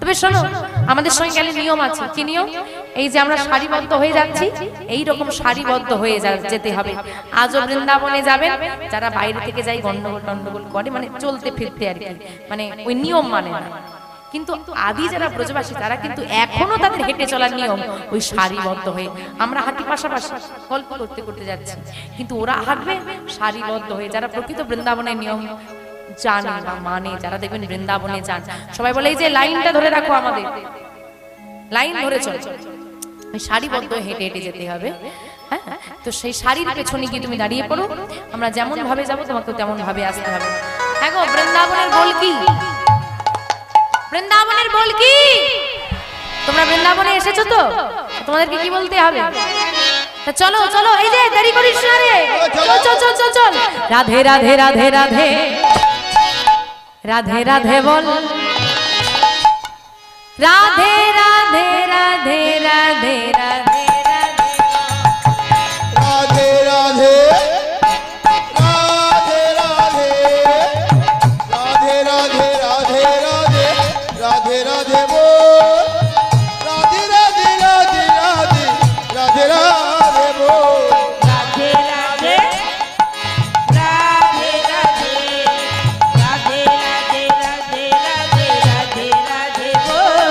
তবে শোনো, আমাদের সঙ্গে গেলে নিয়ম আছে। কি নিয়ম? এই যে আমরা সারিবদ্ধ হয়ে যাচ্ছি, এই রকম সারিবদ্ধ হয়ে যেতে হবে। আজও বৃন্দাবনে যাবেন যারা বাইরে থেকে যাই গন্ডগোল টন্ডগোল করে, মানে চলতে ফিরতে আর কি, মানে ওই নিয়ম মানে না। কিন্তু আদি যারা ব্রজবাসী তারা কিন্তু এখনো তাদের হেঁটে চলার নিয়ম ওই সারিবদ্ধ হয়ে। আমরা হাঁটি পাশাপাশি গল্প করতে করতে যাচ্ছি, কিন্তু ওরা হাঁটবে সারিবদ্ধ হয়ে। যারা প্রকৃত বৃন্দাবনের নিয়ম জানে বা মানে, যারা দেখবেন বৃন্দাবনে যান, সবাই বলে এই যে লাইনটা ধরে রাখো, আমাদের লাইন ধরে চলো, ওই সারিবদ্ধ হেঁটে হেঁটে যেতে হবে। হ্যাঁ, তো সেই শাড়ির পেছনে গিয়ে তুমি দাঁড়িয়ে পড়ো, আমরা যেমন ভাবে যাবো তোমাকে তেমন ভাবে আসতে হবে। হ্যাঁ গো, বৃন্দাবনের বল কি? বৃন্দাবনের বল কি? তোমরা বৃন্দাবনে এসেছো তো, তোমাদেরকে কি বলতে হবে? চলো চলো, এই যে দেরি করিস না রে, চল চল চল চল চল। রাধে রাধে রাধে রাধে রাধে রাধে বল, রাধে রাধে রাধে রাধে রাধে রাধে রাধে রাধে রাধে রাধে রাধে রাধে রাধে রাধে রাধে বল, রাধে রাধে রাধে রাধে রাধে রাধে বল, রাধে রাধে রাধে রাধে রাধে রাধে রাধে রাধে রাধে রাধে বল,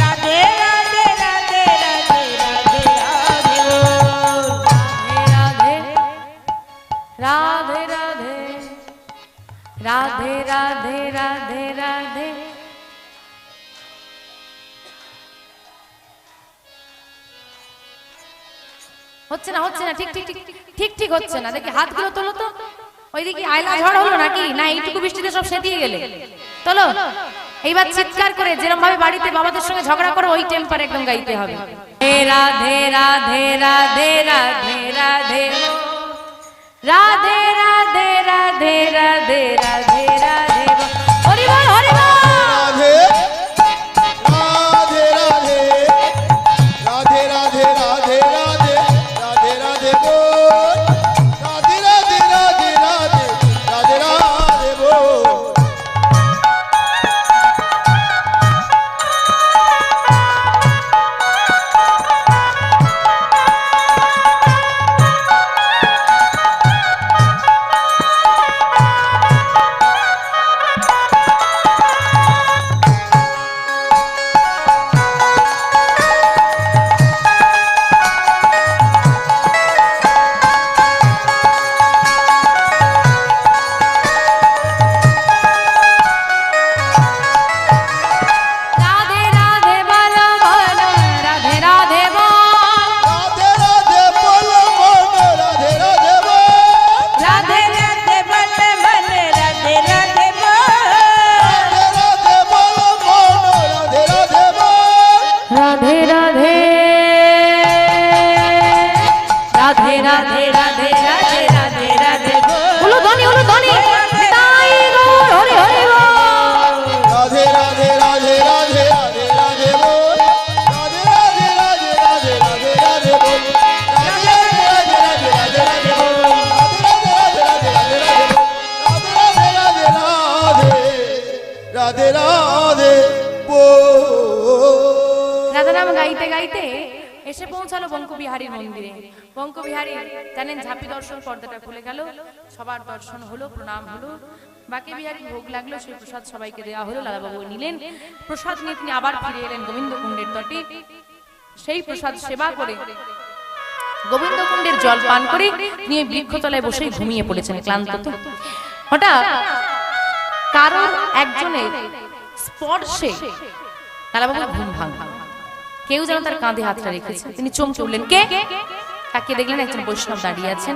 রাধে রাধে রাধে রাধে রাধে রাধে বল, রাধে রাধে রাধে রাধে রাধে রাধে। হচ্ছে না হচ্ছে না, ঠিক ঠিক ঠিক ঠিক ঠিক হচ্ছে না। দেখি হাতগুলো তোলো তো। ওইদিকে আয়লা ঝড় হলো নাকি? না এইটুকু বৃষ্টিতে সব সেদিয়ে গেলে? তোলো। এইবার চিৎকার করে যেরকম ভাবে বাড়িতে বাবাদের সঙ্গে ঝগড়া করো ওই টেম্পারে একদম গাইতে হবে। রাধে রাধে রাধে রাধে রাধে রাধে রাধে রাধে রাধে রাধে রাধে। হরি বল হরি বল। রাধে রাধে রাধে রাধে রাধে রাধে রাধে রাধে বল, রাধে রাধে রাধে রাধে রাধে রাধে বল, রাধে রাধে বল বল, রাধে রাধে বল, রাধে রাধে বল মন, রাধে রাধে বল, রাধে রাধে বল মন, রাধে রাধে বল, রাধে রাধে বল মন, রাধে রাধে বল, রাধে রাধে রাধে রাধে রাধে রাধে রাধে রাধে। হলো ধ্বনি হলো ধ্বনি, তাই গৌর হরি হরি বল। রাধে রাধে রাধে রাধে রাধে রাধে বল, রাধে রাধে রাধে রাধে রাধে রাধে বল, রাধে রাধে রাধে রাধে রাধে বল, রাধে রাধে রাধে রাধে রাধে বল, রাধে রাধে রাধে বল। রাধা নাম গাইতে গাইতে এসে পৌঁছালো বঙ্কবিহারীর মন্দিরে। বঙ্কবিহারী জানেন ঝাঁপি দর্শন, পর্দাটা খুলে গেল, সবার দর্শন হলো, প্রণাম হলো, বাকি বিহারী ভোগ লাগলো, সেই প্রসাদ সবাইকে দেওয়া হলো। লালাবাবু নিলেন প্রসাদ নিয়ে, তিনি আবার ফিরে এলেন গোবিন্দ কুণ্ডের তটে। সেই প্রসাদ সেবা করে গোবিন্দ কুণ্ডের জল পান করে নিয়ে বৃক্ষতলায় বসেই ঘুমিয়ে পড়েছেন, ক্লান্ত তো। হঠাৎ কারণ একজনের স্পর্শে লালাবাবুর ঘুম ভাঙল। কেউ যেন তার কাঁধে হাতটা রেখেছে। তিনি চমকে উঠলেন, কে? তাকিয়ে দেখলেন একজন বৈষ্ণব দাঁড়িয়ে আছেন।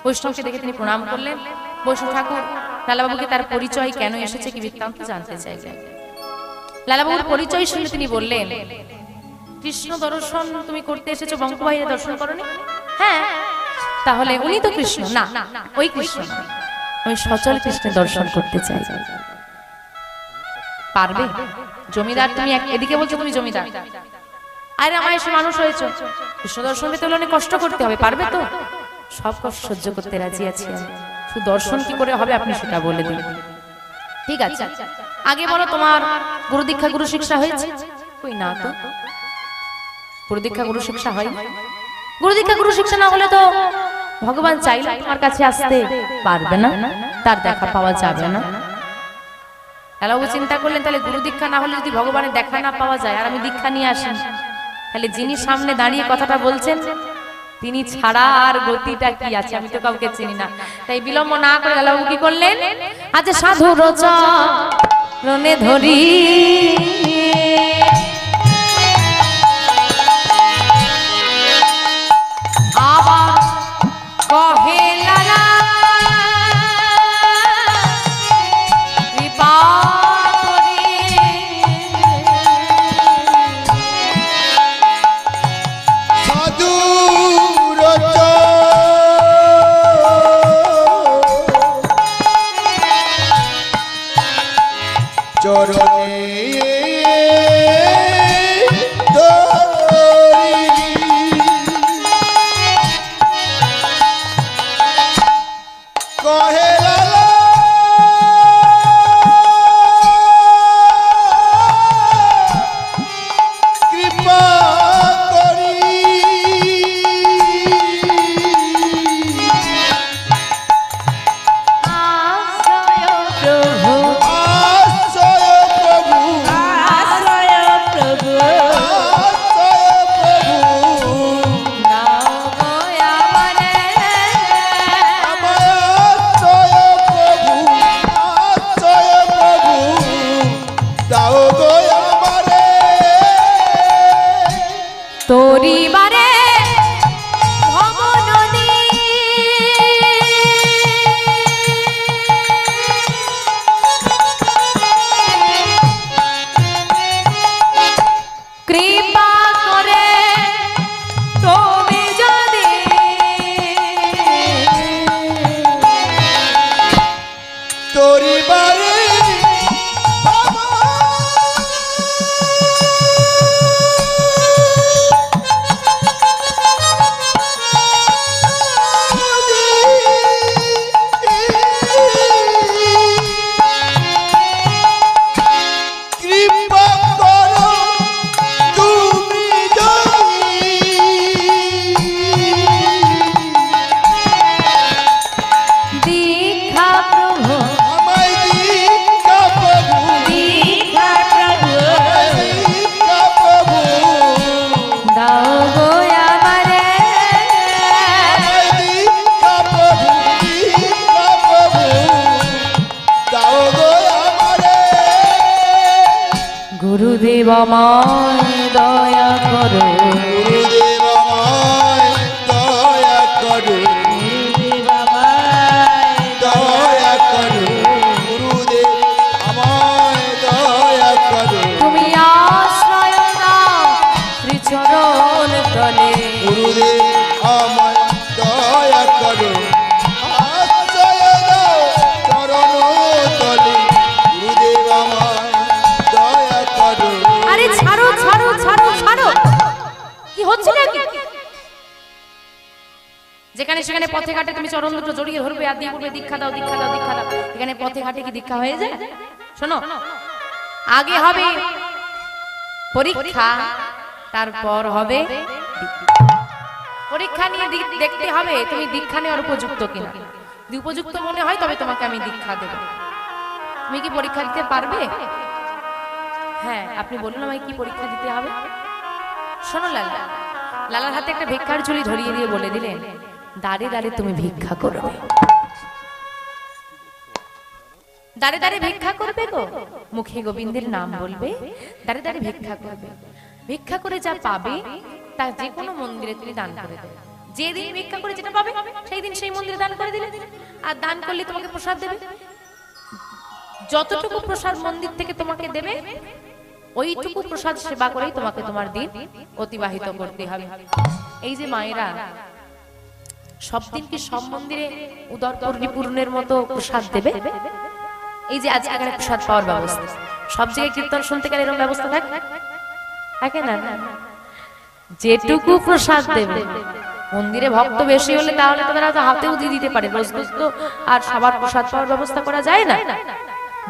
বৈষ্ণবকে দেখে তিনি প্রণাম করলেন। বৈষ্ণব ঠাকুর লালাবাবুকে তার পরিচয়, কেন এসেছে, কি বৃত্তান্ত জানতে চাইলেন। লালাবাবুর পরিচয় শুনে তিনি বললেন, কৃষ্ণ দর্শন তুমি করতে এসেছো, বঙ্কবিহারী দর্শন করনি? হ্যাঁ। তাহলে উনি তো কৃষ্ণ না, ওই কৃষ্ণ না, আমি সচল কৃষ্ণের দর্শন করতে চাই। পারবে? জমিদার তুমি এদিকে বলছো তুমি জমিদার, আরে আমার এসে মানুষ হয়েছে, কৃষ্ণ দর্শন পেতে হলে অনেক কষ্ট করতে হবে, পারবে তো? সব কষ্ট সহ্য করতে রাজি আছি আমি, শুধু দর্শন কি করে হবে আপনি সেটা বলে দিন। ঠিক আছে, আগে বলো তোমার গুরু দীক্ষা গুরু শিক্ষা হয়েছে? কই না তো, গুরু দীক্ষা গুরু শিক্ষা হয়। গুরু দীক্ষা গুরু শিক্ষা না হলে তো ভগবান চাইলে তোমার কাছে আসতে পারবে না, তার দেখা পাওয়া যাবে না। এলাও চিন্তা করলেন তাহলে গুরু দীক্ষা না হলে যদি ভগবানের দেখা না পাওয়া যায়, আর আমি দীক্ষা নিয়ে আসি, তাহলে যিনি সামনে দাঁড়িয়ে কথাটা বলছেন তিনি ছাড়া আর গতিটা কি আছে, আমি তো কাউকে চিনি না। তাই বিলম্ব না করে এলাও কি করলেন, আজ সাধু রচনে ধরি আবার কহে লালা কৃপা করি সাধু চরণে কহে লালা কৃপা করি আশ্রয় প্রভু আশ্রয় প্রভু আশ্রয় প্রভু আশ্রয় প্রভু নাও গো আমারে আমায় আশ্রয় প্রভু আশ্রয় প্রভু দাও গো আমারে তোরি বারে ভবনদী কৃপা করে তুমি যদি তোরি বারে কৃপা করো তুমি যদি দীক্ষা প্রভু আমায় দীক্ষা প্রভু দীক্ষা প্রভু দীক্ষা প্রভু দাও গো আমারে আমায় দীক্ষা প্রভু দীক্ষা প্রভু দাও গো আমারে গুরুদেব আমায় দয়া করো গুরুদেব আমায় দয়া করো দয়া করো গুরুদেব আমায় দয়া করো তুমি আশ্রয় দাও শ্রীচরণ তলে গুরুদেব আমায় দয়া করো আশ্রয় দাও চরণ তলে গুরুদেব আমায় দয়া করো আরে ছাড়ো ছাড়ো ছাড়ো ছাড়ো, কি হচ্ছে নাকি? যেখানে সেখানে পথে ঘাটে তুমি চরণ দুটো জড়িয়ে ধরবে আর দিয়ে বলবে দীক্ষা দাও দীক্ষা দাও দীক্ষা দাও। এখানে পথে ঘাটে কি দীক্ষা হয়ে যায়? শোনো, আগে হবে পরীক্ষা, তারপর হবে দীক্ষা। পরীক্ষা নিয়ে দেখতে হবে তুমি দীক্ষা নেওয়ার উপযুক্ত কিনা। যদি উপযুক্ত মনে হয় তবে তোমাকে আমি দীক্ষা দেব। তুমি কি পরীক্ষা দিতে পারবে? হ্যাঁ, আপনি বলুন আমায় কি পরীক্ষা দিতে হবে। শোনো লালা, লালার হাতে একটা ভিক্ষার ঝুলি ধরিয়ে দিয়ে বলে দিলেন, দাঁড়ে দাঁড়ে তুমি ভিক্ষা করবে, দাঁড়ে দাঁড়ে ভিক্ষা করবে গো, মুখে গোবিন্দের নাম বলবে, দাঁড়ে দাঁড়ে ভিক্ষা করবে। ভিক্ষা করে যা পাবে তা যে কোনো মন্দিরে তুমি দান করে দেবে। যেদিন ভিক্ষা করে যেটা পাবে সেই দিন সেই মন্দিরে দান করে দিলে, আর দান করলে তোমাকে প্রসাদ দেবে। যতটুকু প্রসাদ মন্দির থেকে তোমাকে দেবে ওইটুকু প্রসাদ সেবা করেই তোমাকে তোমার দিন অতিবাহিত করতে হবে। এই যে মায়েরা সব দিন কি সব মন্দিরে উদর পরিপূর্ণের মতো প্রসাদ দেবে? এই যে আজকে এখানে প্রসাদ পাওয়ার ব্যবস্থা, সব জায়গায় কীর্তন শুনতে গেলে এরকম ব্যবস্থা থাকে না? যেটুকু প্রসাদ দেবে, মন্দিরে ভক্ত বেশি হলে তাহলে তো তারা হাতেও দিয়ে দিতে পারে, রোজ রোজ তো আর সবার প্রসাদ পাওয়ার ব্যবস্থা করা যায় না।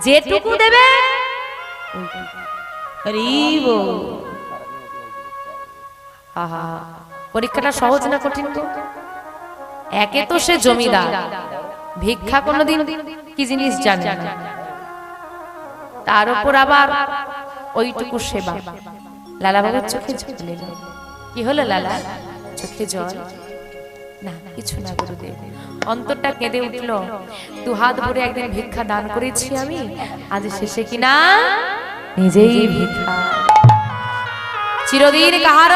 যেটুকু দেবে হরি বল। আহা, পরীক্ষাটা সহজ না কঠিন গো? একে তো সে জমিদার, ভিক্ষা কোনোদিন কি জিনিস জানে না, তার উপর আবার ওইটুকু সেবা। লালা বাবুর চোখে জল এলো। কি হলো লালা, চোখে জল? না কিছু না গুরুদেব, অন্তরটা কেঁদে উঠলো। দু হাত ভরে একদিন ভিক্ষা দান করেছি আমি, আজ শেষে কিনা নিজেই ভিক্ষা। চিরদিন কাহার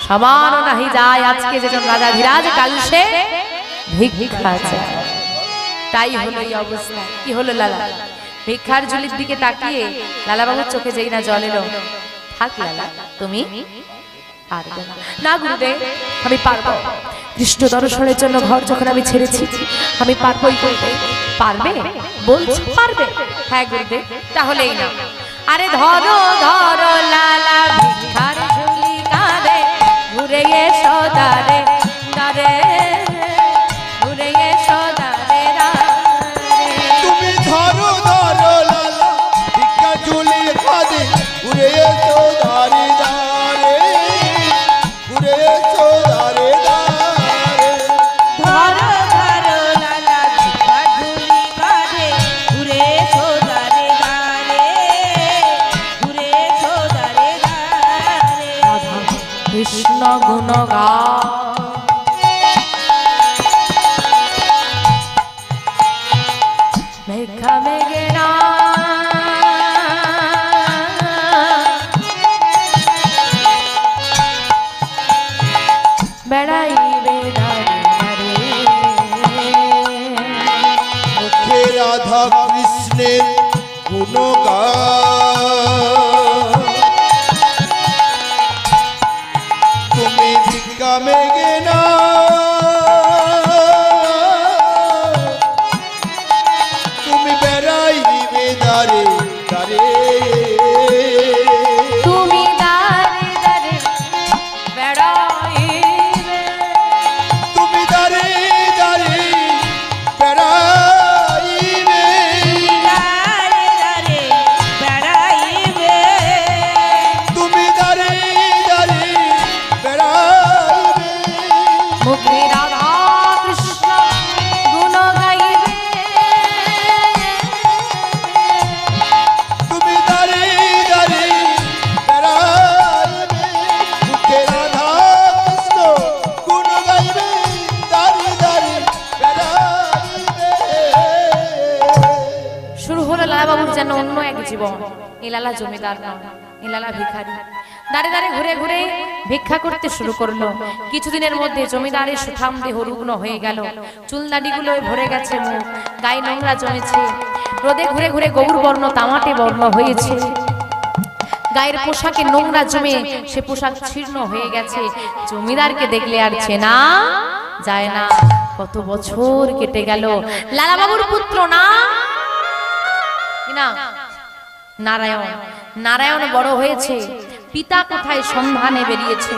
সমান নাহি যায়, আজকে যেজন রাজা ধীরাজ কাল সে ভিক্ষা চায়। তাই হলো এই অবস্থা। কি হলো লালা, ভিক্ষার ঝুলির দিকে তাকিয়ে লালা বাবুর চোখে যেই না জল এলো, থাক লালা তুমি পারবে না। না গুরুদেব আমি পারবো, কৃষ্ণ দর্শনের জন্য ঘর যখন আমি ছেড়েছি আমি পারবোই করতে। পারবে বলছো পারবে? হ্যাঁ গুরুদেব। তাহলে এই না, আরে ধরো ধরো লালা ভিক্ষার ঝুলি কাঁধে, ঘুরে এসো দারে দারে, ঘুরে এসো দারে দারে। তুমি ধরো ধরো লালা ভিক্ষা ঝুলি কাঁধে, ঘুরে এসো দাঁড়ে দাঁড়ে, ঘুরে এসো দাঁড়ে দাঁড়ে। ধরো ধরো লালা ভিক্ষা ঝুলি কাঁধে, ঘুরে এসো দারে দারে, ঘুরে এসো দারে দারে। রাধা কৃষ্ণ গুণগা মেঘা মেঘে না বেড়াইবে দারে দারে। মুখে রাধা কৃষ্ণের গুণগান, তুমি ভিক্ষা মেঘে না, তুমি বেড়াইবে দারে দারে। তুমি দারে দারে বেড়াইবে, তুমি দারে দারে বেড়াইবে, দারে দারে বেড়াইবে, তুমি দারে দারে বেড়াইবে। মুখে রাধা কৃষ্ণ গুণ গাইবে, তুমি দারে দারে বেড়াইবে, মুখে রাধা কৃষ্ণ গুণ গাইবে, দারে দারে বেড়াইবে। শুরু হলো লালা বাবুর যেন অন্য এক জীবন। এই লালা জমিদার না, এই লালা ভিখারি। দাঁড়ে দাঁড়ে ঘুরে ঘুরে ভিক্ষা করতে শুরু করলো। কিছুদিনের মধ্যে জমিদারের সুঠাম দেহ রুগ্ন হয়ে গেল, চুল দাড়িগুলো ভরে গেছে মুখ, গায়ে নোংরা জমেছে, রোদে ঘুরে ঘুরে গৌর বর্ণ তামাটে বর্ণ হয়েছে, গায়ের পোশাকে নোংরা জমে সে পোশাক ছিন্ন হয়ে গেছে। জমিদারকে দেখলে আর চেনা যায় না। কত বছর কেটে গেল, লালা বাবুর পুত্র না নারায়ণ, নারায়ণ বড় হয়েছে, পিতা কোথায় সন্ধানে বেরিয়েছে।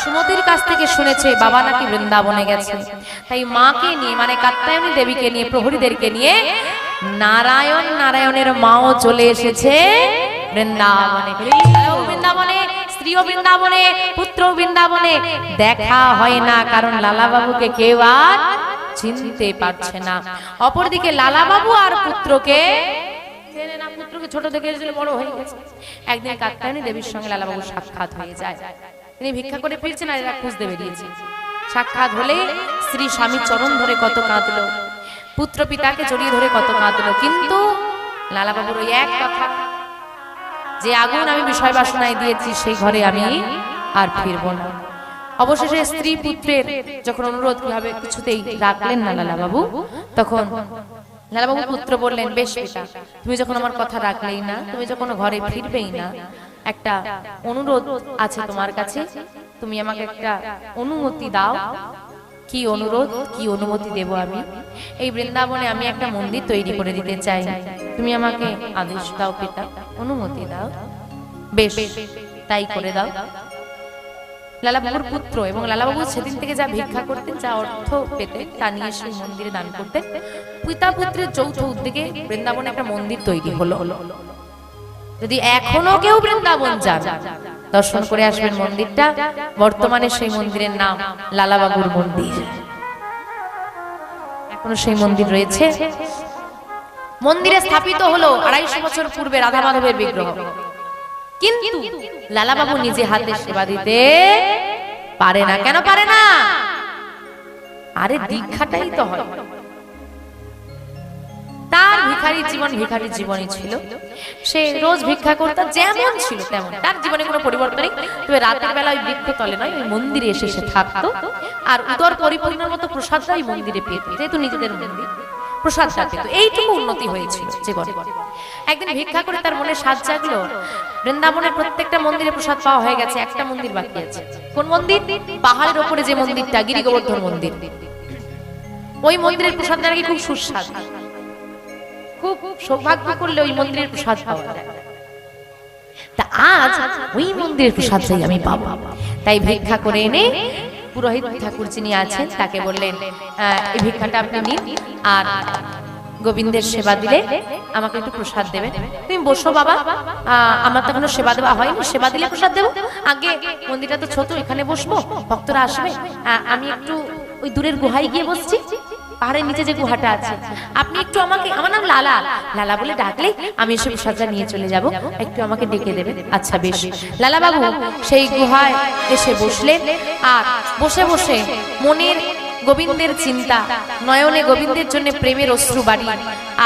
সুমতির কাছ থেকে শুনেছে বাবা নাকি বৃন্দাবনে গেছে, তাই মাকে নিয়ে মানে কাত্যায়নী দেবীকে নিয়ে প্রহরীদেরকে নিয়ে নারায়ণ নারায়ণের মাও চলে এসেছে বৃন্দাবনে। বৃন্দাবনে স্ত্রীও বৃন্দাবনে, পুত্র বৃন্দাবনে, দেখা হয় না কারণ লালা বাবুকে কেউ আর চিনতে পারছে না। অপরদিকে লালা বাবু আর পুত্রকে চেনে না, পুত্রকে ছোট থেকে এসেছিল, বড় হয়ে গেছে। একদিন কাত্যায়নী দেবীর সঙ্গে লালা বাবুর সাক্ষাৎ হয়ে যায়। তিনি ভিক্ষা করে ফিরছেন আর এরা খুঁজতে বেরিয়েছে। সাক্ষাৎ হলে স্ত্রী স্বামীর চরণ ধরে কত কাঁদলো, পুত্র পিতাকে জড়িয়ে ধরে কত কাঁদলো, কিন্তু লালা বাবুর ওই এক কথা, যে আগুন আমি বিষয় বাসনায় দিয়েছি সেই ঘরে আমি আর ফিরব না। অবশেষে স্ত্রী পুত্রের যখন অনুরোধ কিভাবে কিছুতেই রাখলেন না লালা বাবু, তখন লালা বাবু পুত্র বললেন, বেশ পিতা, তুমি যখন আমার কথা রাখলেই না, তুমি যখন ঘরে ফিরবেই না, একটা অনুরোধ আছে তোমার কাছে, তুমি আমাকে একটা অনুমতি দাও। কি অনুরোধ, কি অনুমতি দেব আমি? এই বৃন্দাবনে আমি একটা মন্দির তৈরি করে দিতে চাই, তুমি আমাকে আদেশ দাও পিতা, অনুমতি দাও। বেশ, তাই করে দাও। লালাবাবুর পুত্র এবং লালাবাবু সেদিন থেকে যা ভিক্ষা করতেন, যা অর্থ পেতেন, তা নিয়ে সেই মন্দিরে দান করতেন। পিতা পুত্রের যৌথ উদ্যোগে বৃন্দাবনে একটা মন্দির তৈরি হলো। যদি এখনো কেউ বৃন্দাবন যান, দর্শন করে আসবেন মন্দিরটা। বর্তমানে সেই মন্দিরের নাম লালাবাবুর মন্দির, এখনো সেই মন্দির রয়েছে। মন্দিরে স্থাপিত হলো 250 বছর পূর্বে রাধা মাধবের বিগ্রহ, কিন্তু লালাবাবু নিজে হাতে সেবা দিতে পারে না। কেন পারে না? আরে দীক্ষাটাই তো হয়। তার ভিখারির জীবন ভিখারির জীবনই ছিল, সে রোজ ভিক্ষা করতে যেমন ছিল তেমন, তার জীবনে কোনো পরিবর্তন নেই। তবে রাতের বেলা ওই বৃক্ষতলে নয়, ওই মন্দিরে এসে সে থাকতো, আর উদর পরিপূর্ণের মতো প্রসাদটা ওই মন্দিরে পেত, যেহেতু নিজেদের মন্দির প্রসাদটা পেত। এইটুকু উন্নতি হয়েছিল জীবনে। একদিন ভিক্ষা করে তার মনে সাজ জাগলো, বৃন্দাবনের প্রত্যেকটা মন্দিরে প্রসাদ পাওয়া হয়ে গেছে, একটা মন্দির বাকি আছে। কোন মন্দির? পাহাড়ের ওপরে যে মন্দিরটা, গিরি গোবর্ধন মন্দির। ওই মন্দিরের প্রসাদ নাকি খুব সুস্বাদু, খুব সৌভাগ্য করলে ওই মন্দিরের প্রসাদ পাওয়া যায়। তা আজ ওই মন্দিরের প্রসাদ চাই আমি পাবো, তাই ভিক্ষা করে এনে পুরোহিত ঠাকুর যিনি আছেন তাকে বললেন, এই ভিক্ষাটা আপনি নিন, আর গোবিন্দের সেবা দিলে আমাকে একটু প্রসাদ দেবেন। তুমি বসো বাবা, আমার তো এখনো সেবা দেওয়া হয়নি, সেবা দিলে প্রসাদ দেবো। আগে মন্দিরটা তো ছোট, এখানে বসবো, ভক্তরা আসবে, আমি একটু ওই দূরের গুহায় গিয়ে বসছি, পাহাড়ের নিচে যে গুহাটা আছে, আপনি একটু আমাকে, আমার নাম লালা, লালা বলে ডাকলে আমি এসে প্রসাদটা নিয়ে চলে যাব, একটু আমাকে ডেকে দেবেন। আচ্ছা বেশ। লালা বাবু সেই গুহায় এসে বসলেন, আর বসে বসে মনের গোবিন্দের চিন্তা, নয়নে গোবিন্দের জন্য প্রেমের অশ্রু বাড়ি,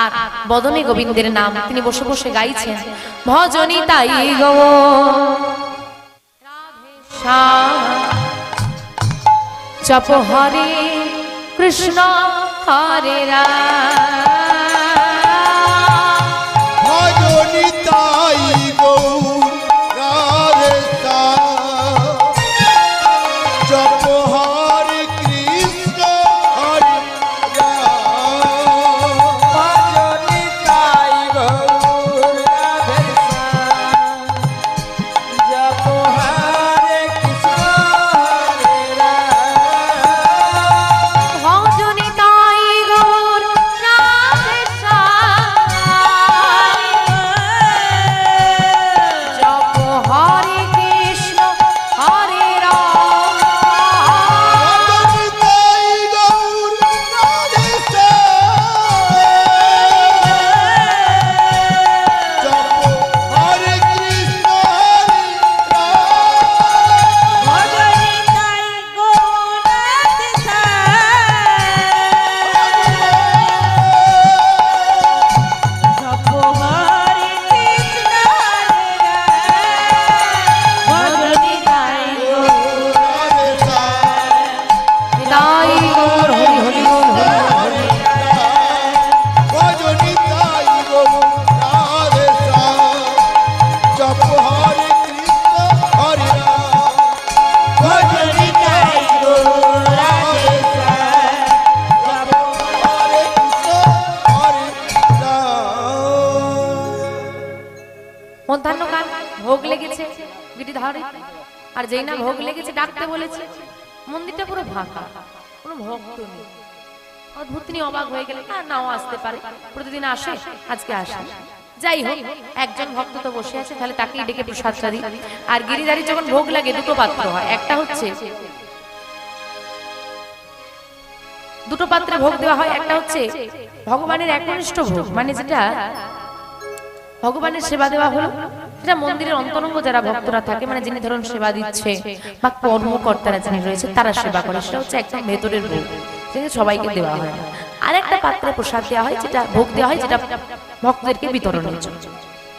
আর বদনে গোবিন্দের নাম তিনি বসে বসে গাইছেন। ভজনী তাই গো জপ হরে কৃষ্ণ হরে রাম, ভজনী তাই গৌর রাধে শ্যাম, জপ হরে কৃষ্ণ হরে রাম। ভজনী তাই গৌর রাধে শ্যাম, জপ হরে কৃষ্ণ হরে রাম। ভজনী তাই গৌর রাধে শ্যাম, জপ হরে কৃষ্ণ হরে রাম। ভজনী তাই গৌর রাধে শ্যাম, জপ হরে কৃষ্ণ হরে রাম। ভজনী তাই গৌর রাধে শ্যাম, জপ হরে কৃষ্ণ হরে রাম। ভজনী তাই গৌর রাধে শ্যাম, তাই গৌর হরি হরি বল হরি হরি। ভজনী তাই গৌর রাধে শ্যাম, জপ হরে কৃষ্ণ হরে রাম। ভজনী তাই গৌর রাধে শ্যাম, জপ হরে কৃষ্ণ হরে রাম। মধ্যাহ্নকাল ভোগ লেগেছে গিরিধারে, আর যেই না ভোগ লেগেছে ডাকতে বলেছে, মন্দিরটা পুরো ফাঁকা, কোনো ভক্ত নেই। অদ্ভুত, তিনি অবাক হয়ে গেলেন, আর নাও আসতে পারে, প্রতিদিন আসে, আজকে আসে। যাই হোক, একজন ভক্ত তো বসে আছে, তাহলে তাকেই ডেকে প্রসাদটা দিই। আর গিরিধারী যখন ভোগ লাগে দুটো পাত্র হয়, একটা হচ্ছে দুটো পাত্রে ভোগ দেওয়া হয়, একটা হচ্ছে ভগবানের একনিষ্ঠ ভোগ, মানে যেটা ভগবানের সেবা দেওয়া হলো, সেটা মন্দিরের অন্তরঙ্গ যারা ভক্তরা থাকে, মানে যিনি ধরুন সেবা দিচ্ছে বা কর্মকর্তারা যিনি রয়েছে তারা সেবা করে, সেটা হচ্ছে একদম ভেতরের ভোগ, যেটা সবাইকে দেওয়া হয়। আর একটা পাত্রে প্রসাদ দেওয়া হয়, যেটা ভোগ দেওয়া হয়, যেটা ভক্তদেরকে বিতরণের জন্য।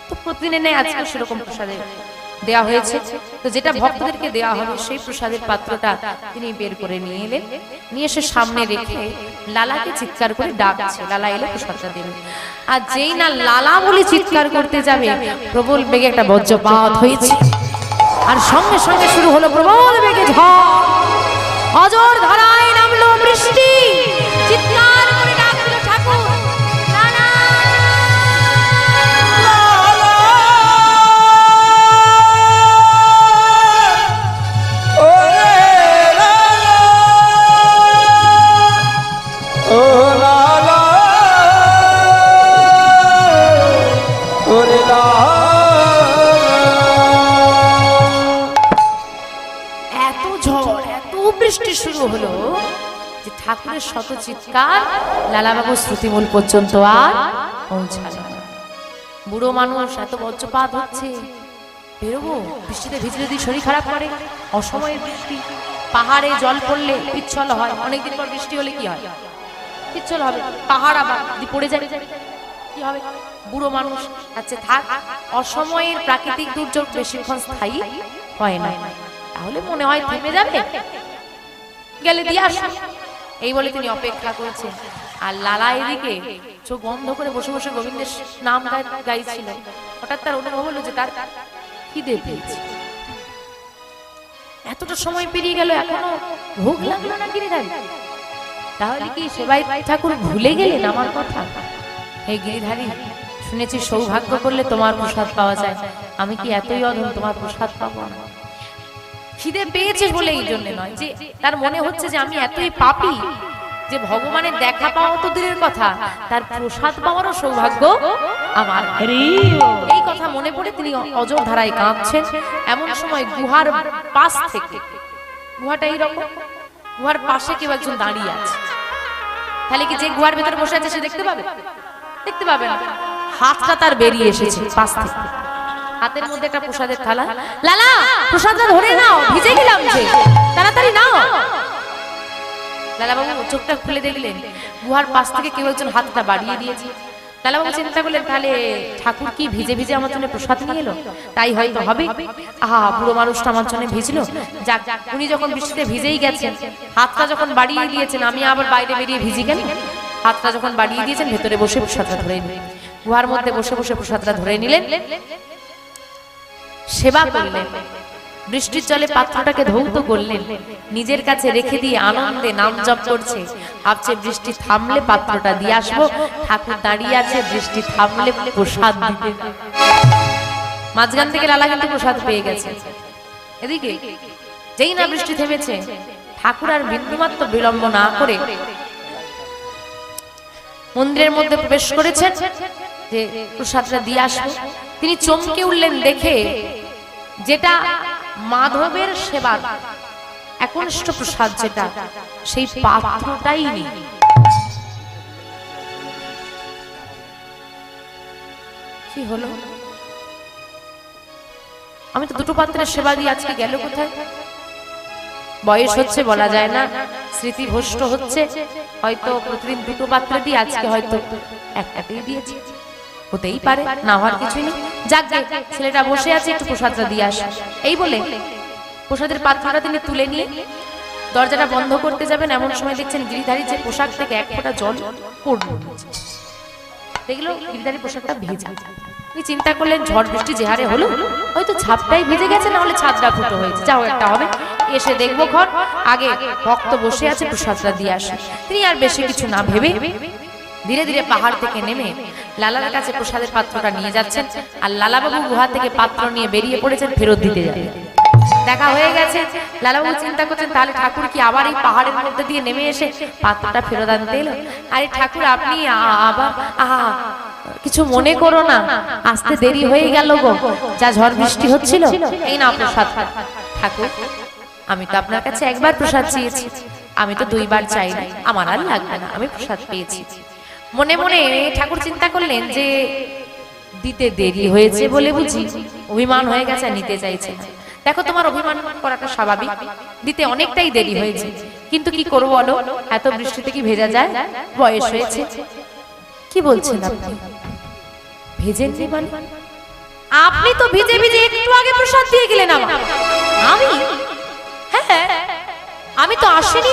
তো প্রতিদিনের নেই আজকে সেরকম প্রসাদে দেওয়া হয়েছে, তো যেটা ভক্তদেরকে দেওয়া হবে সেই প্রসাদের পাত্রটা তিনি বের করে নিয়ে এলেন, নিয়ে এসে সামনে রেখে লালাকে চিৎকার করে ডাকছে, লালা এলে প্রসাদটা দেবে। আর যেই না লালা বলে চিৎকার করতে যাবে, প্রবল বেগে একটা বজ্রপাত হয়েছে, আর সঙ্গে সঙ্গে শুরু হলো প্রবল বেগে ঝড়, অজর ধারায় নামলো বৃষ্টি, চিৎকার করে ডাকলো ঠাকুর লালা। ওরে লালা ঠাকুরের শত চিৎকার লালাবাবু শ্রুতিমূল পর্যন্ত আর পৌঁছালো না। বুড়ো মানুষ, এত বজ্রপাত হচ্ছে, বেরোবো, বৃষ্টিতে ভিজে যদি শরীর খারাপ করে, অসময়ের বৃষ্টি, পাহাড়ে জল পড়লে পিচ্ছল হয়, অনেকদিন পর বৃষ্টি হলে কি হয়, পিচ্ছল হবে, পাহাড় আবার যদি পড়ে যায় কি হবে। বুড়ো মানুষ আচ্ছা থাক, অসময়ের প্রাকৃতিক দুর্যোগ বেশিক্ষণ স্থায়ী হয় না, তাহলে মনে হয় থেমে যাবে, গেলে দিয়ে আসো, এই বলে তিনি অপেক্ষা করছেন। আর লালা এদিকে চোখ বন্ধ করে বসে বসে গোবিন্দের নাম গাইছিল। হঠাৎ তার অনুভব হলো যে তার খিদে পেয়েছে। এতটা সময় পেরিয়ে গেল, এখনো ভোগ লাগলো না গিরিধারী। তাহলে কি সেবাই ঠাকুর ভুলে গেলেন আমার কথা? হে গিরিধারী, শুনেছি সৌভাগ্য করলে তোমার প্রসাদ পাওয়া যায়, আমি কি এতই অধম তোমার প্রসাদ পাবো না? খিদে পেয়েছে বলে এই জন্য নয়, যে তার মনে হচ্ছে যে আমি এতই পাপী যে ভগবানের দেখা পাওয়া তো দূরের কথা, তার প্রসাদ পাওয়ারও সৌভাগ্য আমার। এই কথা মনে পড়ে তিনি অজর ধারায় কাঁদছেন। এমন সময় গুহার পাশ থেকে, গুহাটা এইরকম, গুহার পাশে কেউ একজন দাঁড়িয়ে আছে। তাহলে কি যে গুহার ভেতরে বসে আছে সে দেখতে পাবে? দেখতে পাবে না। হাতটা তার বেরিয়ে এসেছে পাশ থেকে, হাতের মধ্যে একটা প্রসাদের থালা। লালা, প্রসাদটা ধরে নাও, ভিজে গেলাম যে, তাড়াতাড়ি নাও। লালাবাবু চোখটা খুলে দেখলেন গুহার পাশ থেকে কেউ একজন হাতটা বাড়িয়ে দিয়েছে। লালাবাবু চিন্তা করলেন, তাহলে ঠাকুর কি ভিজে ভিজে আমার জন্য প্রসাদ নিয়ে এলো? তাই হয়তো হবে। আহা, বুড়ো মানুষটা আমার জন্য ভিজলো, যাক, উনি যখন বৃষ্টিতে ভিজেই গেছেন, হাতটা যখন বাড়িয়ে দিয়েছেন, আমি আবার বাইরে বেরিয়ে ভিজি কেন? হাতটা যখন বাড়িয়ে দিয়েছেন, ভেতরে বসে প্রসাদটা ধরে নিলেন, গুহার মধ্যে বসে বসে প্রসাদটা ধরে নিলেন, সেবা করলেন, বৃষ্টির জলে পাত্রটাকে ধৌত করলেন, নিজের কাছে রেখে দিয়ে আনন্দে নাম জপ করছে, ভাবছে বৃষ্টি থামলে পাত্রটা দিয়ে আসবো, ঠাকুর দাঁড়িয়ে আছে, বৃষ্টি থামলে প্রসাদ দিতে। মাঝখান থেকে লালা কিন্তু প্রসাদ পেয়ে গেছে। এদিকে যেই না বৃষ্টি থেমেছে, ঠাকুর আর বিন্দুমাত্র বিলম্ব না করে মন্দিরের মধ্যে প্রবেশ করেছেন যে প্রসাদটা দিয়ে আসবো। তিনি চমকে উঠলেন দেখে, যেটা মাধবের সেবার একনিষ্ঠ প্রসাদ, যেটা সেই পাত্রটাই নেই। কি হলো? আমি তো দুটো পাত্রের সেবা দিয়ে আজকে গেল কোথায়? বয়স হচ্ছে বলা যায় না, স্মৃতি ভ্রষ্ট হচ্ছে, হয়তো প্রতিদিন দুটো পাত্র দিয়ে আজকে হয়তো একটাতেই দিয়েছি, হতেই পারে, না হওয়ার কিছুই নেই। যাক, ছেলেটা বসে আছে, একটু প্রসাদটা দিয়ে আসে। এই বলে প্রসাদের পাত্রটা তিনি তুলে নিয়ে দরজাটা বন্ধ করতে যাবেন, এমন সময় দেখছেন গিরিধারী যে পোশাক থেকে এক ফোঁটা জল পড়ল। দেখলো গিরিধারী পোশাকটা ভেজা। তিনি চিন্তা করলেন, ঝড় বৃষ্টি যে হারে হলো, হয়তো ছাদটাই ভিজে গেছে, না হলে ছাদটা ফুটো হয়েছে, যাও একটা হবে, এসে দেখবো ঘর, আগে ভক্ত বসে আছে, প্রসাদটা দিয়ে আসে। তিনি আর বেশি কিছু না ভেবে ধীরে ধীরে পাহাড় থেকে নেমে লালার কাছে প্রসাদের পাত্রটা নিয়ে যাচ্ছেন। আর লালাবাবু গুহা থেকে পাত্র নিয়ে বেরিয়ে পড়েছেন ফেরত দিতে যাবে। দেখা হয়ে গেছে, লালাবাবু চিন্তা করছেন, তাহলে ঠাকুর কি আবার এই পাহাড়ের মধ্যে দিয়ে নেমে এসে পাত্রটা ফেরত আনতে এলো? আরে ঠাকুর, আপনি আবার কিছু মনে করো না, আসতে দেরি হয়ে গেল গো, যা ঝড় বৃষ্টি হচ্ছিল, এই না প্রসাদ। ঠাকুর, আমি তো আপনার কাছে একবার প্রসাদ চেয়েছি, আমি তো দুইবার চাই না, আমার আর লাগবে না, আমি প্রসাদ পেয়েছি। মনে মনে ঠাকুর চিন্তা করলেন যে দিতে দেরি হয়েছে বলে বুঝি অভিমান হয়ে গেছে, নিতে চাইছে না। দেখো, তোমার অভিমান করাটা স্বাভাবিক, দিতে অনেকটাই দেরি হয়েছে, কিন্তু কি করবো বলো, এত বৃষ্টিতে কি ভেজা যায়? বয়স হয়েছে। কি বলছেন আপনি? ভেজেননি মানে? আপনি তো ভিজে ভিজে একটু আগে প্রসাদ দিয়ে গেলেন আমাকে। আমি? হ্যাঁ, আমি তো আসিনি।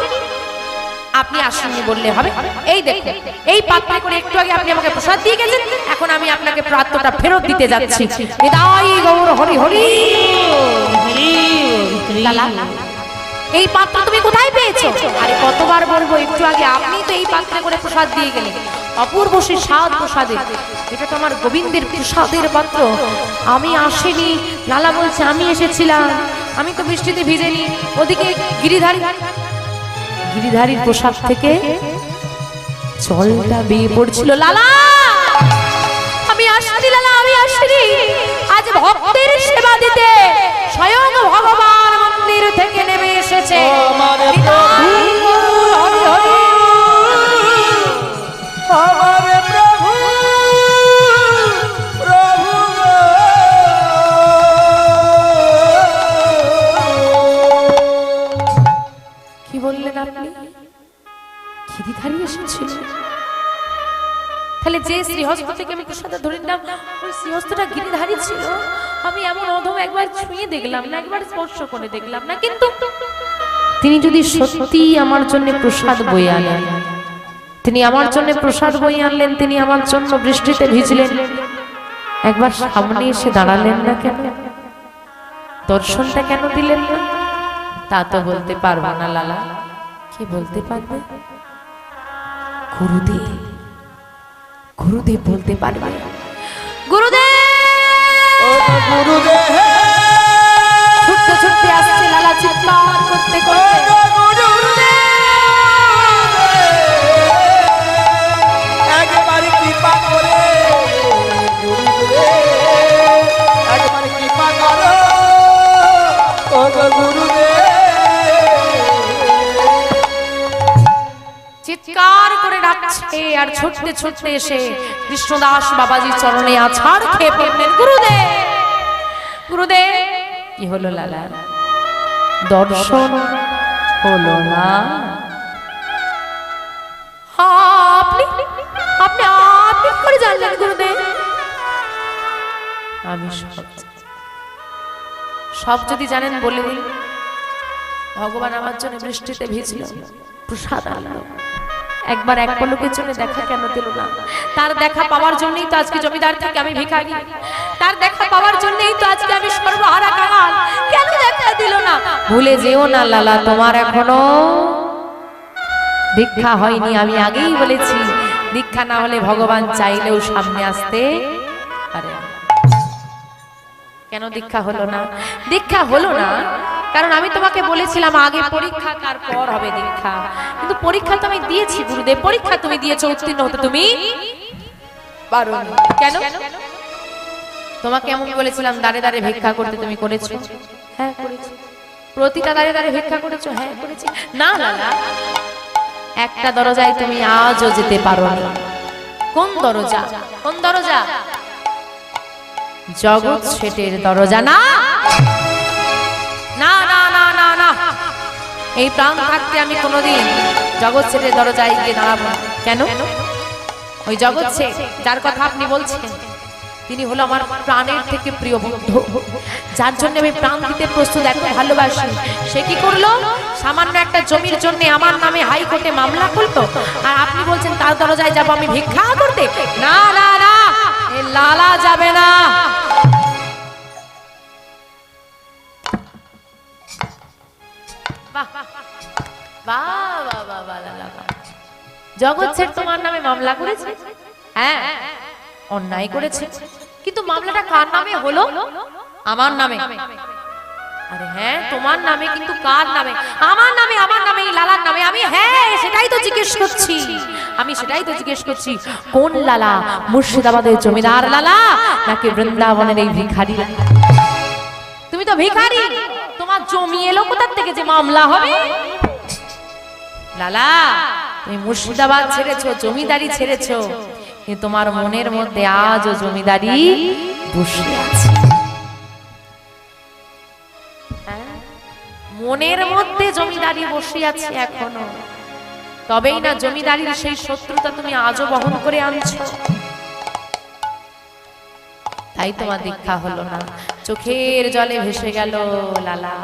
আপনি আসেননি বললে হবে? এই দেখুন, এই পাত্রে করে একটু আগে আপনি আমাকে প্রসাদ দিয়ে গেছেন, এখন আমি আপনাকে পাত্রটা ফেরত দিতে যাচ্ছি। বিদায় গৌর হরি হরি। লালা, এই পাত্র তুমি কোথায় পেয়েছো? আরে কতবার বলবো, একটু আগে আপনি তো এই পাত্রে করে প্রসাদ দিয়ে গেলেন, অপূর্ব সেই স্বাদ প্রসাদের, এটা তো আমার গোবিন্দের প্রসাদের পাত্র। আমি আসিনি। লালা বলছে, আমি এসেছিলাম, আমি তো বৃষ্টিতে ভিজেনি। ওদিকে গিরিধারীর পোশাক থেকে জলটা বেয়ে পড়ছিল। লালা, আমি আসিনি, লালা, আমি আসিনি। আজ ভক্তের সেবা দিতে স্বয়ং ভগবান মন্দির থেকে নেমে এসেছে। হরি হরি। তাহলে যে শ্রীহস্ত থেকে আমি প্রসাদ ধরে নিলাম ওই শ্রীহস্তটা গিরিধারী ছিল, আমি এমন অধম একবার ছুঁয়ে দেখলাম না, একবার স্পর্শ করে দেখলাম না, কিন্তু তিনি যদি সত্যি আমার জন্য প্রসাদ বয়ে আনলেন, তিনি আমার জন্য প্রসাদ বয়ে আনলেন, তিনি আমার জন্য বৃষ্টিতে ভিজলেন, একবার সামনে এসে দাঁড়ালেন না কেন? দর্শনটা কেন দিলেন না? তা তো বলতে পারবো না লালা। কি বলতে পারবে? গুরুদেব, গুরুদেব বলতে পারবে। গুরুদেব, গুরুদেব ছুটতে ছুটতে আসছে লালা, চিৎকার করতে করতে। একবার কৃপা করে একবার কৃপা করো ও গুরুদেব। চিৎকার করে ডাকছে আর ছুটতে ছুটতে এসে কৃষ্ণদাস বাবাজির চরণে আছাড় খেয়ে পড়লেন। গুরুদেব, গুরুদেব। কি হলো লালা? দর্শন হলো না? আপনি আপনি আপনি করে জানলেন গুরুদেব? আমি সব যদি জানেন বলে দিন। ভগবান আমার জন্য বৃষ্টিতে ভিজল, প্রসাদ আনলো, একবার এক পলকের জন্য দেখা কেন দিল না? তার দেখা পাওয়ার জন্যই তো আজকে জমিদার থেকে আমি ভিখারি, তার দেখা পাওয়ার জন্যই তো আজকে আমি সর্বহারা কাঙাল। কেন দেখা দিল না? ভুলে যেও না লালা, তোমার এখনো দীক্ষা হয়নি। আমি আগেই বলেছি, দীক্ষা না হলে ভগবান চাইলেও সামনে আসতে পারে। কেন দীক্ষা হলো না? দীক্ষা হলো না কারণ আমি তোমাকে বলেছিলাম আগে পরীক্ষা, তারপর হবে দীক্ষা। কিন্তু পরীক্ষা তো আমি দিয়েছি গুরুদেব, পরীক্ষা তুমি দিয়েছো, উত্তীর্ণ হতে তুমি পারোনি। কেন? তোমাকে এমন বলেছিলাম দাঁড়ে দাঁড়ে ভিক্ষা করতে, তুমি করেছো? হ্যাঁ করেছি। প্রতিটা দাঁড়ে দাঁড়ে ভিক্ষা করেছো? হ্যাঁ করেছি। না লালা, একটা দরজায় তুমি আজও যেতে পারোনি। কোন দরজা? কোন দরজা? জগৎ শেঠের দরজা। না না না না না না, এই প্রাণ থাকতে আমি কোনোদিন জগৎ শেঠের দরজায় গিয়ে দাঁড়াবো না। কেন? ওই জগৎ শেঠ যার কথা আপনি বলছেন, তিনি হলো আমার প্রাণের থেকে প্রিয় বন্ধু, যার জন্য আমি প্রাণ দিতে প্রস্তুত, এত ভালোবাসি। সে কি করলো? সামান্য একটা জমির জন্য আমার নামে হাইকোর্টে মামলা করলো, আর আপনি বলছেন তার দরজায় যাবো আমি ভিক্ষা করতে? না না না, এ লালা যাবে না। জগৎ শেঠ তোমার নামে মামলা করেছে? হ্যাঁ অন্যায় করেছে, কিন্তু মামলাটা কার নামে হলো? আমার নামে। আরে হ্যাঁ তোমার নামে, কিন্তু কার নামে? আমার নামে, আমার নামে, এই লালার নামে। আমি হ্যাঁ সেটাই তো জিজ্ঞেস করছি, আমি সেটাই তো জিজ্ঞেস করছি। কোন লালা? মুর্শিদাবাদের জমিদার লালা নাকি বৃন্দাবনের এই ভিখারি? তুমি তো ভিখারি, তোমার জমি এলো কোথার থেকে যে মামলা হবে? লালা তুমি মুর্শিদাবাদ ছেড়েছো, জমিদারি ছেড়েছো, কিন্তু তোমার মনের মধ্যে আজও জমিদারি বসে আছে। মনের মধ্যে জমিদারি বসে আছে এখনো, তবেই না জমিদারির সেই শত্রুতা তুমি আজও বহন করে আনছো। তাই তোমার দীক্ষা হলো না, চোখের জলে ভেসে গেল লালা।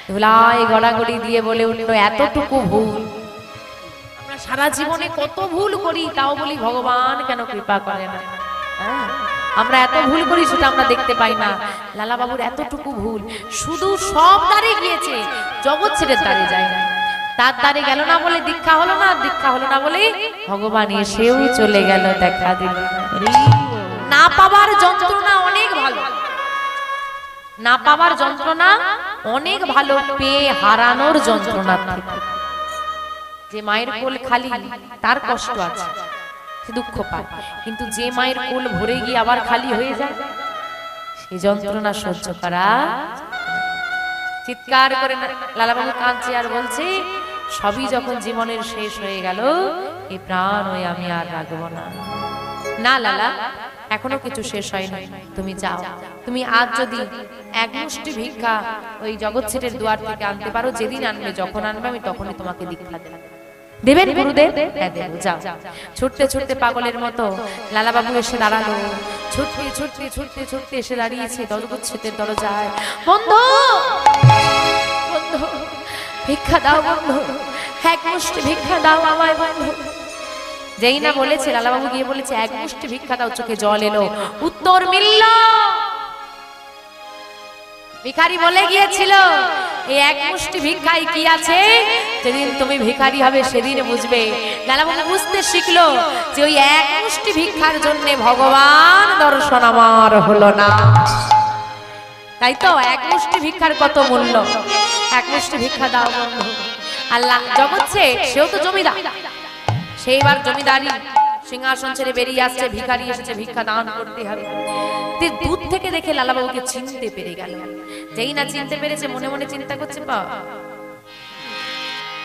ধুলায় গড়াগড়ি দিয়ে বলে উঠলো, এতটুকু ভুল। আমরা সারা জীবনে কত ভুল করি, তাও বলি ভগবান কেন কৃপা করে না। আমরা এত ভুল করি সেটা আমরা দেখতে পাই না। লালা বাবুর এতটুকু ভুল, শুধু সব দ্বারে গিয়েছে, জগৎ ছেড়ে দ্বারে যায় না। তার দ্বারে গেল না বলে দীক্ষা হলো না, দীক্ষা হলো না বলে ভগবান এসেও চলে গেল, দেখা দিল। না পাবার যন্ত্রণা অনেক ভালো, না পাবার যন্ত্রণা অনেক ভালো, পেয়ে হারানোর যন্ত্রণা থেকে। যে মায়ের কোল খালি তার কষ্ট আছে, সে দুঃখ পায়, কিন্তু যে মায়ের কোল ভরে গিয়ে আবার খালি হয়ে যায়, সেই যন্ত্রণা সহ্য করা। চিৎকার করে লালাবাবু কাঁদছে আর বলছে, সবই যখন জীবনের শেষ হয়ে গেল, এই প্রাণ হয়ে আমি আর রাখবো না। না লালা, এখনো কিছু শেষ হয়নি, তুমি যাও। তুমি আজ যদি এক মুষ্টি ভিক্ষা ওই জগৎ ছেটের দুয়ার থেকে আনতে পারো, যেদিন আনবে, যখন আনবে, আমি তখনই তোমাকে দীক্ষা দেব। দেবেন গুরুদেব? হ্যাঁ দেব, যাও। ছুটতে ছুটতে পাগলের মতো লালাবাবু এসে দাঁড়ালো। ছুটতে ছুটতে ছুটতে ছুটতে এসে দাঁড়িয়েছে দরগচ্ছেদের দরজায়। বন্ধু, বন্ধু, ভিক্ষা দাও বন্ধু, এক মুষ্টি ভিক্ষা দাও আমায় বন্ধু। যেই না বলেছে, লালাবাবু গিয়ে বলেছে এক মুষ্টি ভিক্ষা দাও, চোখে জল এলো, উত্তর মিলল। ভিখারি বলে গিয়েছিল এই এক মুষ্টি ভিক্ষায় কি আছে, যেদিন তুমি ভিখারি হবে সেদিন বুঝবে। লালাবাবু বুঝতে শিখলো যে ওই এক মুষ্টি ভিক্ষার জন্য ভগবান দর্শন আমার হলো না। তাই তো এক মুষ্টি ভিক্ষার কত মূল্য। এক মুষ্টি ভিক্ষা দাও বন্ধু। আল্লাহ জগৎছে, সেও তো জমিদার, সেইবার জমিদারি সিংহাসন ছেড়ে বেরিয়ে আসছে, ভিখারি এসেছে, ভিক্ষা দান করতে হবে। দূর থেকে দেখে লালাবাবুকে চিনতে পেরে গেল। যেই না চিনতে পেরেছে মনে মনে চিন্তা করছে,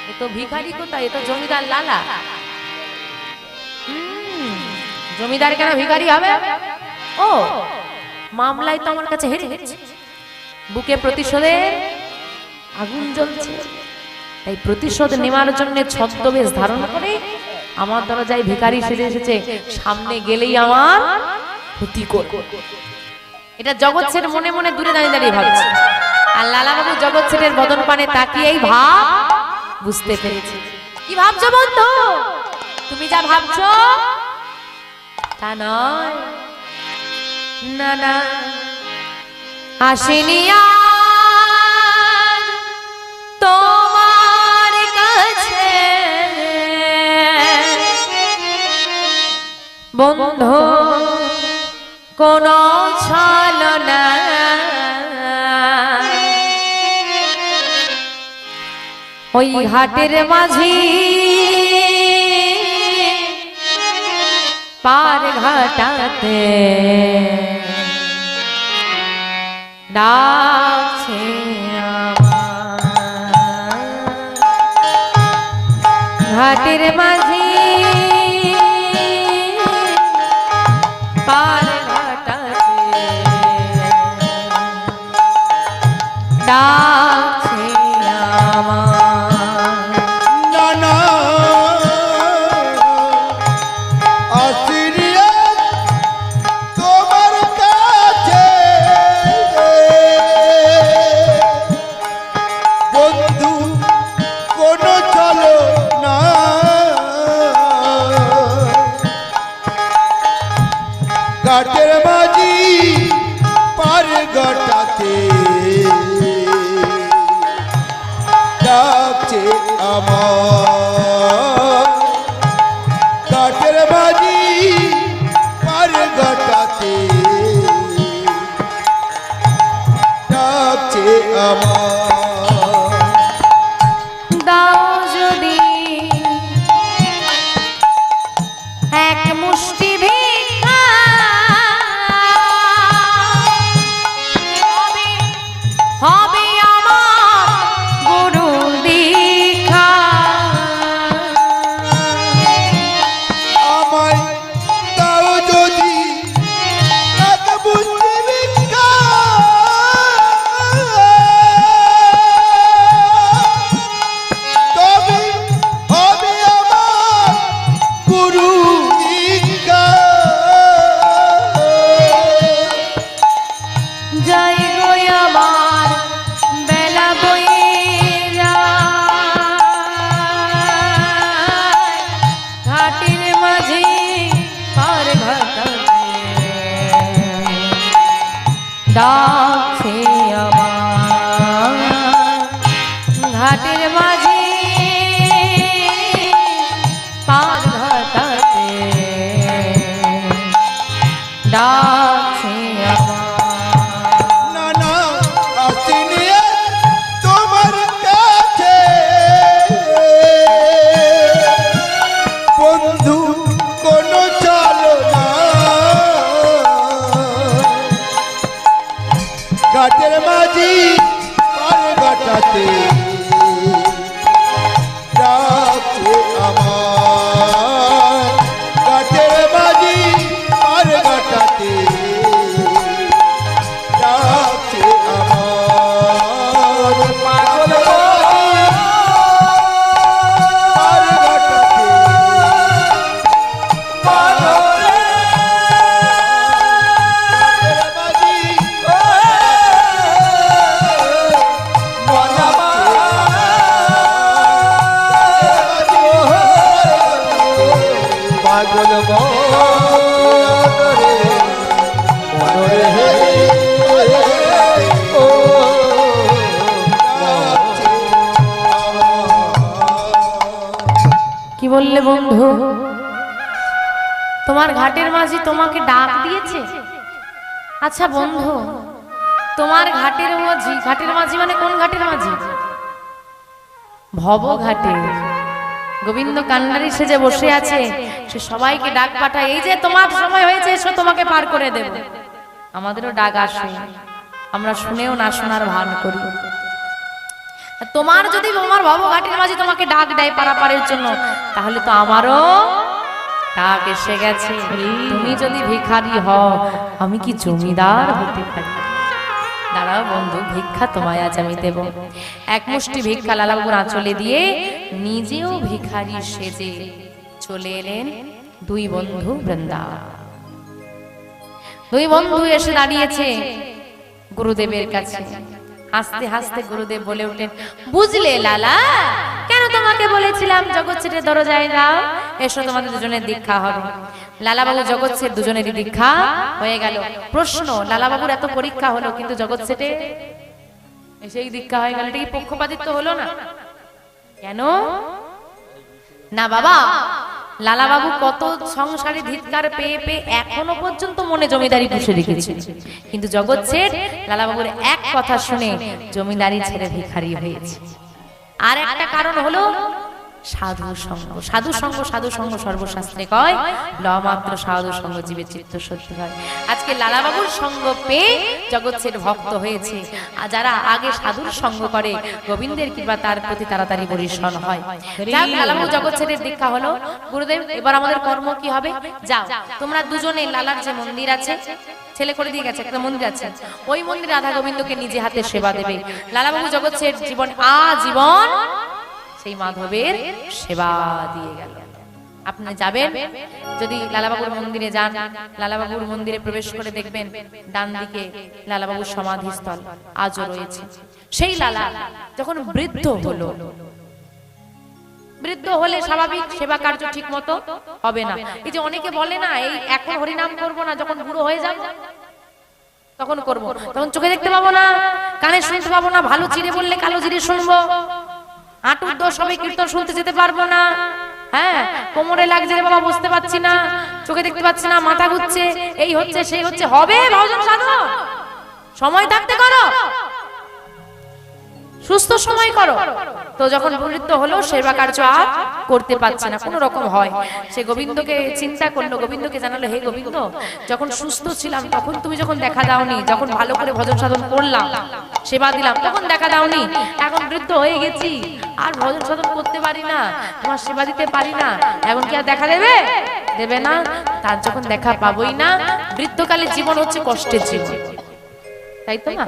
এ তো ভিখারি কোথায়, এ তো জমিদার লালা। জমিদার কেন ভিখারি হবে? ও মামলায় তো আমার কাছে হেরে গেছে, বুকে প্রতিশোধের আগুন জ্বলছে, তাই প্রতিশোধ নেওয়ার জন্য ছদ্মবেশ ধারণ করে আমার দরজায় ভিখারি সেজে এসেছে, সামনে গেলেই আমার ক্ষতি করবে। এটা জগৎ ছেড়ে মনে মনে দূরে দাঁড়িয়ে দাঁড়িয়ে ভাবছে। আর লালাবাবু জগৎ ছেড়ের বদন পানে তাকিয়েই ভাব বুঝতে পেরেছে। কি ভাবছো বন্ধু? তুমি যা ভাবছো তা নয়। না না, আসেনি আজ তোমার কাছে বন্ধু কোন ছলনা, ওই ঘাটের মাঝি পার ঘাটাতে ডাকছে আমার। ঘাটের মাঝি পার ঘাটাতে ডাকছে আমার। নানা আসিরিয়া তোমার কাছে বন্ধু কোন চলো না, ঘাটের মাঝি পার ঘাটাতে ডাকছে আমার। ঘাটের মাঝি পার ঘাটাতে ডাকছে আমার। দাও যদি এক মুষ্টি ভিক্ষা, হবে আমার গুরু দীক্ষা। আমায় দাও যদি এক মুষ্টি ভিক্ষা, তবে হবে আমার গুরু দীক্ষা। যাই গো আমার বেলা বইরা, ঘাটের মাঝে পার ঘাটাতে ডাকছে আমার। ঘাটের মাঝে পার ঘাটাতে ডাকছে আমার। নানা আসিনি তোমার কাছে বন্ধু কোন চলো না, ঘাটের মাঝি পার ঘাটাতে ডাকছে আমার। ঘাটের মাঝি পার ঘাটাতে ডাকছে আমার। পাগল পার ঘাটাতে বললে বন্ধু, তোমার ঘাটের মাঝি তোমাকে ডাক দিয়েছে? আচ্ছা বন্ধু, তোমার ঘাটের মাঝি মানে কোন ঘাটের মাঝি? ভব ঘাটে গোবিন্দ কান্ডারি সেজে বসে আছে, সে সবাইকে ডাক পাঠায়, এই যে তোমার সময় হয়েছে, এসো তোমাকে পার করে দেব। আমাদেরও ডাক আসে, আমরা শুনেও না শোনার ভান করি। তোমার যদি তোমার ভব ঘাটের মাঝি তোমাকে ডাক দেয় পারাপারের জন্য, তাহলে তো আমারও ডাক এসে গেছে। তুমি যদি ভিখারি হও, আমি কি জমিদার হতে পারি? দাঁড়াও বন্ধু, ভিক্ষা তোমায় আজ আমি দেব। এক মুষ্টি ভিক্ষা লালাবাবুর আঁচলে দিয়ে নিজেও ভিখারি সেজে চলে এলেন দুই বন্ধু বৃন্দাবন। দুই বন্ধু এসে দাঁড়িয়েছে গুরুদেবের কাছে। হাসতে হাসতে গুরুদেব বলে উঠলেন, বুঝলে লালা, কেন তোমাকে বলেছিলাম জগৎ ছেড়ে দরজায় যাও, এসো তোমাদের দুজনের দীক্ষা হবে। লালাবাবু জগৎ ছেড়ে দুজনেরই দীক্ষা হয়ে গেল। প্রশ্ন, লালাবাবুর এত পরীক্ষা হলো কিন্তু জগৎ ছেড়ে সেই দীক্ষা হয়ে গেল, এটা কি পক্ষপাতিত্ব হলো না? কেন না বাবা, লালাবাবু কত সংসারে ধিক্কার পেয়ে পেয়ে এখনো পর্যন্ত মনে জমিদারি পুষে রেখেছে, কিন্তু জগৎ ছেড় লালাবাবুর এক কথা শুনে জমিদারি ছেড়ে ভিখারি হয়েছে। আর একটা কারণ হলো সাধু সঙ্গ। সাধু সঙ্গ, সাধু সঙ্গ সর্বশাস্ত্রে কয়, ল মাত্র সাধু সঙ্গ জীবের চিত্ত শুদ্ধ হয়। আজকে লালাবাবুর সঙ্গ পেয়ে জগৎ ছেড় ভক্ত হয়েছে, আর যারা আগে সাধুর সঙ্গ করে গোবিন্দের কৃপা তার প্রতি তাড়াতাড়ি বরিশন হয়। যাক, লালাবাবু জগৎ ছেড়ের দীক্ষা হলো। গুরুদেব, এবার আমাদের কর্ম কি হবে? যাও তোমরা দুজনে লালার যে মন্দির আছে, ছেলে করে দিয়ে গেছে, একটা মন্দির আছে, ওই মন্দিরে রাধা গোবিন্দকে নিজে হাতে সেবা দেবে। লালাবাবু জগৎ ছেড় জীবন আজীবন সেই মাধবের সেবা দিয়ে গেল। আপনি যাবেন, যদি লালাবাবুর মন্দিরে যান, লালাবাবুর মন্দিরে প্রবেশ করে দেখবেন ডান দিকে লালাবাবুর সমাধিস্থল আজও রয়েছে। সেই লালা যখন বৃদ্ধ হলো, বৃদ্ধ হলে স্বাভাবিক সেবা কার্য ঠিক মতো হবে না। এই যে অনেকে বলে না, এই এখন হরিনাম করবো না, যখন বুড়ো হয়ে যাব তখন করব, তখন চোখে দেখতে পাবো না, কানে শুনতে পাবো না, ভালো চিড়ে বললে কালো চিড়ে শুনবো, হাঁটুর দোষ হবে কীর্তন শুনতে যেতে পারবো না, হ্যাঁ কোমরে লাগছে রে বাবা বুঝতে পারছি না, চোখে দেখতে পাচ্ছি না, মাথা ঘুরছে, এই হচ্ছে সেই হচ্ছে। হবে ভজন সাধন, সময় থাকতে করো, সুস্থ সময় করো। তো যখন বৃদ্ধ হলো, সেবা কার্য আর করতে পারছে না, কোন রকম হয়। সে গোবিন্দকে চিন্তা করলো, গোবিন্দকে জানালো, হে গোবিন্দ, যখন সুস্থ ছিলাম তখন তুমি যখন দেখা দাওনি, যখন ভালো করে ভজন সাধন করলাম, সেবা দিলাম, তখন দেখা দাওনি। এখন বৃদ্ধ হয়ে গেছি, আর ভজন সাধন করতে পারি না, তোমার সেবা দিতে পারি না, এখন কি আর দেখা দেবে? দেবে না। তার যখন দেখা পাবোই না, বৃদ্ধকালে জীবন হচ্ছে কষ্টের জীবন, তাই তো না?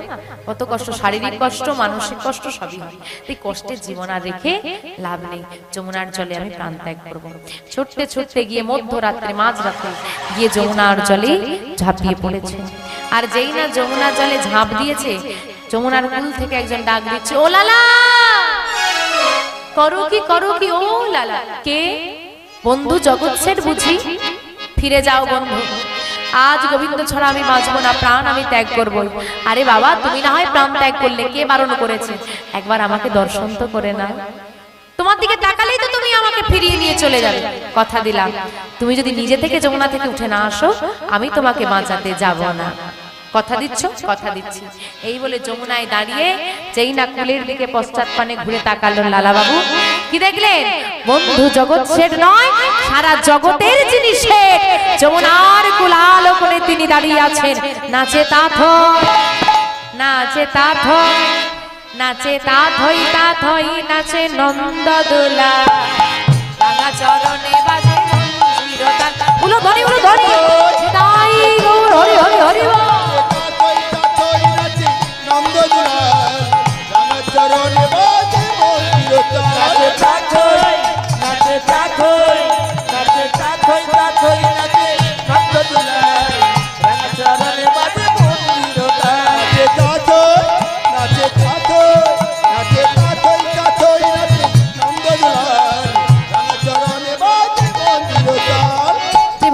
কত কষ্ট, শারীরিক কষ্ট, মানসিক কষ্ট সবই হয়। এই কষ্টের জীবন আর রেখে লাভ নেই। যমুনার জলে আমি প্রাণ ত্যাগ করবো। ছুটতে ছুটতে গিয়ে মধ্যরাত্রে, মাঝরাতে গিয়ে যমুনার জলে ঝাঁপিয়ে পড়েছে। আর যেই না যমুনার জলে ঝাঁপ দিয়েছে, যমুনার কুল থেকে একজন ডাক দিচ্ছে, ও লালা, করো কি করো কি? ও লালা, কে? বন্ধু জগৎ ছেড় বুঝি? ফিরে যাও বন্ধু, আজ গোবিন্দ ছাড়া আমি বাঁচবো না, প্রাণ আমি ত্যাগ করবো। আরে বাবা, তুমি না হয় প্রাণ ত্যাগ করলে, কে বারণ করেছে? একবার আমাকে দর্শন তো করে নাও, তোমার দিকে তাকালেই তো তুমি আমাকে ফিরিয়ে নিয়ে চলে যাবে। কথা দিলাম, তুমি যদি নিজে থেকে যমুনা থেকে উঠে না আসো, আমি তোমাকে বাঁচাতে যাব না। কথা দিচ্ছ? কথা দিচ্ছি। এই বলে যমুনায় দাঁড়িয়ে যেই না কুলের দিকে পশ্চাৎ পানে ঘুরে তাকালো লালাবাবু, কি দেখলেন? বন্ধু জগৎ ছেড় নয়, সারা জগতের যিনি শেঠ, যমুনার কুলাল করে তিনি দাঁড়িয়ে আছেন। নাচে তাথই, নাচে তাথই, নাচে তাথই তাথই, নাচে নন্দদোলা, রাঙা চরণে বাজে মঞ্জির তাল। উলো ধরি, উলো ধরি, তাই গৌর হরি হরি হরি বল।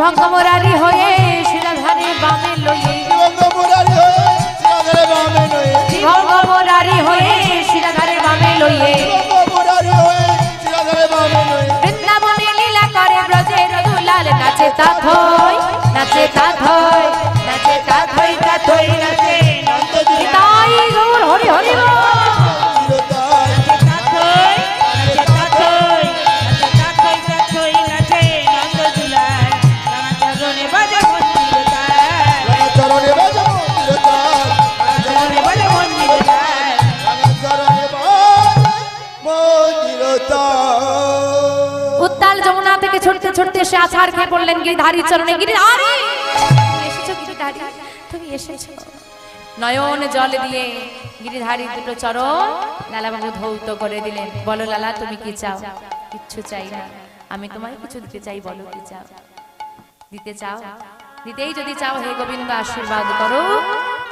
ভঙ্গমরারি হয়ে শিরাধারে বামে লইয়ে নাচে তা থই নাচে তা থই নাচে তা থই তা থই নাচে তাই গৌর হরি হরি বল। চরণে বাজে মন্দির তার, চরণে বাজে মন্দির তার। উত্তাল যমুনা থেকে ছুটতে ছুটতে এসে আছাড় খেয়ে পড়লেন গিরিধারীর চরণে। গিরিধারী এসেছো গিরিধারী, তুমি এসেছো। নয়ন জল দিয়ে গিরিধারীর দুটো চরণ লালাবাবু ধৌত করে দিলেন। বলো লালা তুমি কি চাও? কিচ্ছু চাই না, আমি তোমায় কিছু দিতে চাই, বলো কি চাও? দিতে চাও? দিতেই যদি চাও হে গোবিন্দ আশীর্বাদ করো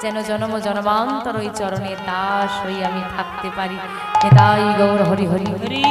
যেন জন্ম জন্মান্তর ওই চরণের দাস হই আমি থাকতে পারি। তাই গৌর হরি হরি হরি।